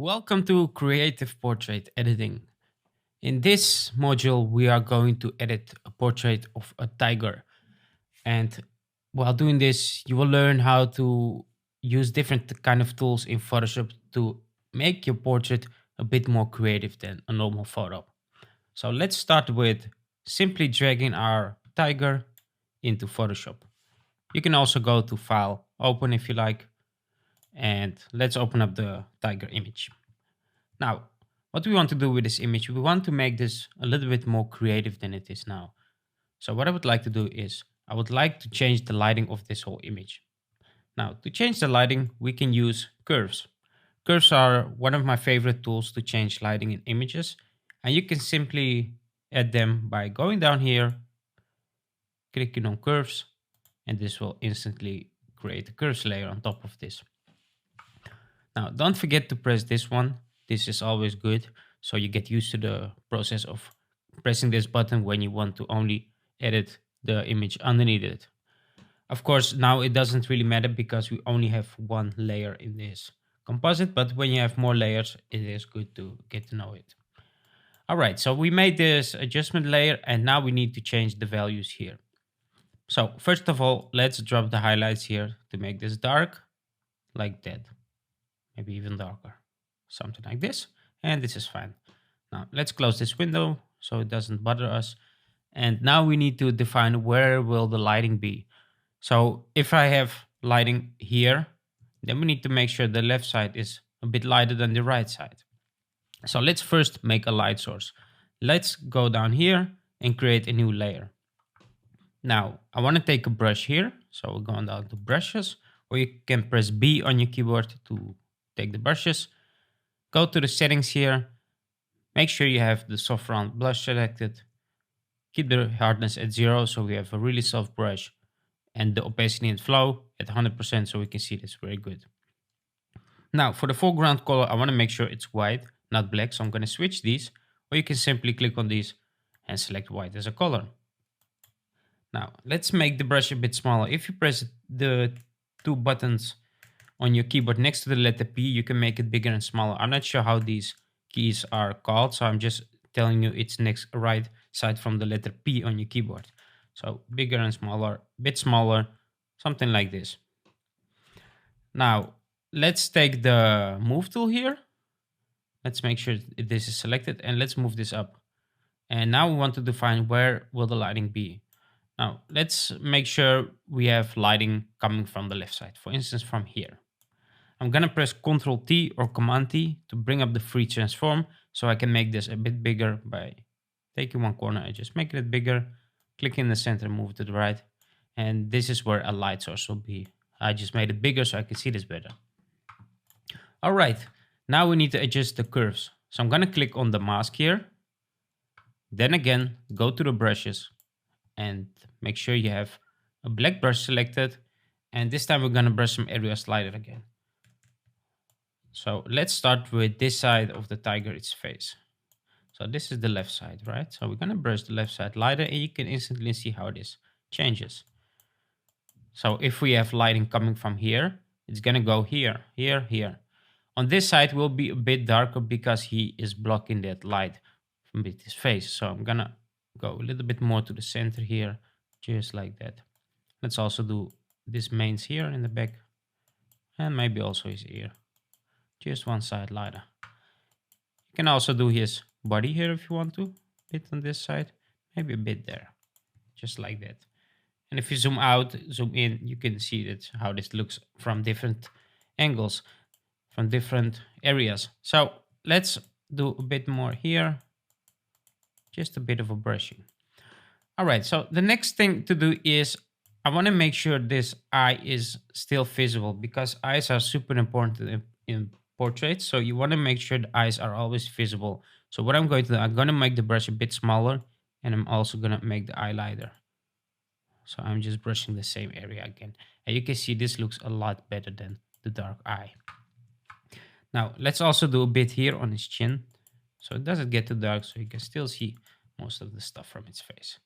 Welcome to Creative Portrait Editing. In this module, we are going to edit a portrait of a tiger. And while doing this, you will learn how to use different kind of tools in Photoshop to make your portrait a bit more creative than a normal photo. So let's start with simply dragging our tiger into Photoshop. You can also go to File, Open if you like, and let's open up the tiger image. Now, what we want to do with this image, we want to make this a little bit more creative than it is now. So what I would like to do is, I would like to change the lighting of this whole image. Now, to change the lighting, we can use curves. Curves are one of my favorite tools to change lighting in images. And you can simply add them by going down here, clicking on curves, and this will instantly create a curves layer on top of this. Now, don't forget to press this one. This is always good. So you get used to the process of pressing this button when you want to only edit the image underneath it. Of course, now it doesn't really matter because we only have one layer in this composite, but when you have more layers, it is good to get to know it. All right, so we made this adjustment layer and now we need to change the values here. So first of all, let's drop the highlights here to make this dark, like that. Maybe even darker, something like this. And this is fine. Now let's close this window so it doesn't bother us. And now we need to define where will the lighting be. So if I have lighting here, then we need to make sure the left side is a bit lighter than the right side. So let's first make a light source. Let's go down here and create a new layer. Now I want to take a brush here. So we're going down to brushes, or you can press B on your keyboard to take the brushes. Go to the settings here. Make sure you have the soft round brush selected. Keep the hardness at 0 so we have a really soft brush, and the opacity and flow at 100% so we can see this very good. Now for the foreground color, I want to make sure it's white, not black. So I'm going to switch these, or you can simply click on these and select white as a color. Now let's make the brush a bit smaller. If you press the two buttons on your keyboard next to the letter P, you can make it bigger and smaller. I'm not sure how these keys are called, so I'm just telling you it's next right side from the letter P on your keyboard. So bigger and smaller, bit smaller, something like this. Now let's take the move tool here. Let's make sure this is selected and let's move this up. And now we want to define where will the lighting be. Now let's make sure we have lighting coming from the left side, for instance from here. I'm gonna press Ctrl T or Command T to bring up the free transform so I can make this a bit bigger by taking one corner and just making it bigger, click in the center, move to the right, and this is where a light source will be. I just made it bigger so I can see this better. All right, now we need to adjust the curves. So I'm gonna click on the mask here, then again, go to the brushes and make sure you have a black brush selected, and this time we're gonna brush some areas lighter again. So let's start with this side of the tiger, its face. So this is the left side, right? So we're gonna brush the left side lighter and you can instantly see how this changes. So if we have lighting coming from here, it's gonna go here, here, here. On this side will be a bit darker because he is blocking that light from his face. So I'm gonna go a little bit more to the center here, just like that. Let's also do this mains here in the back and maybe also his ear. Just one side lighter. You can also do his body here if you want to. A bit on this side, maybe a bit there. Just like that. And if you zoom out, zoom in, you can see that how this looks from different angles, from different areas. So let's do a bit more here. Just a bit of a brushing. All right, so the next thing to do is I want to make sure this eye is still visible because eyes are super important in portraits. So you want to make sure the eyes are always visible. So what I'm going to do, I'm going to make the brush a bit smaller and I'm also going to make the eye lighter. So I'm just brushing the same area again. And you can see this looks a lot better than the dark eye. Now let's also do a bit here on his chin. So it doesn't get too dark so you can still see most of the stuff from its face.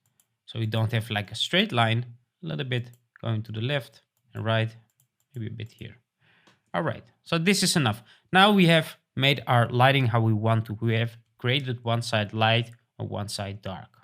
So we don't have like a straight line, a little bit going to the left and right, maybe a bit here. All right, so this is enough. Now we have made our lighting how we want to. We have created one side light and one side dark.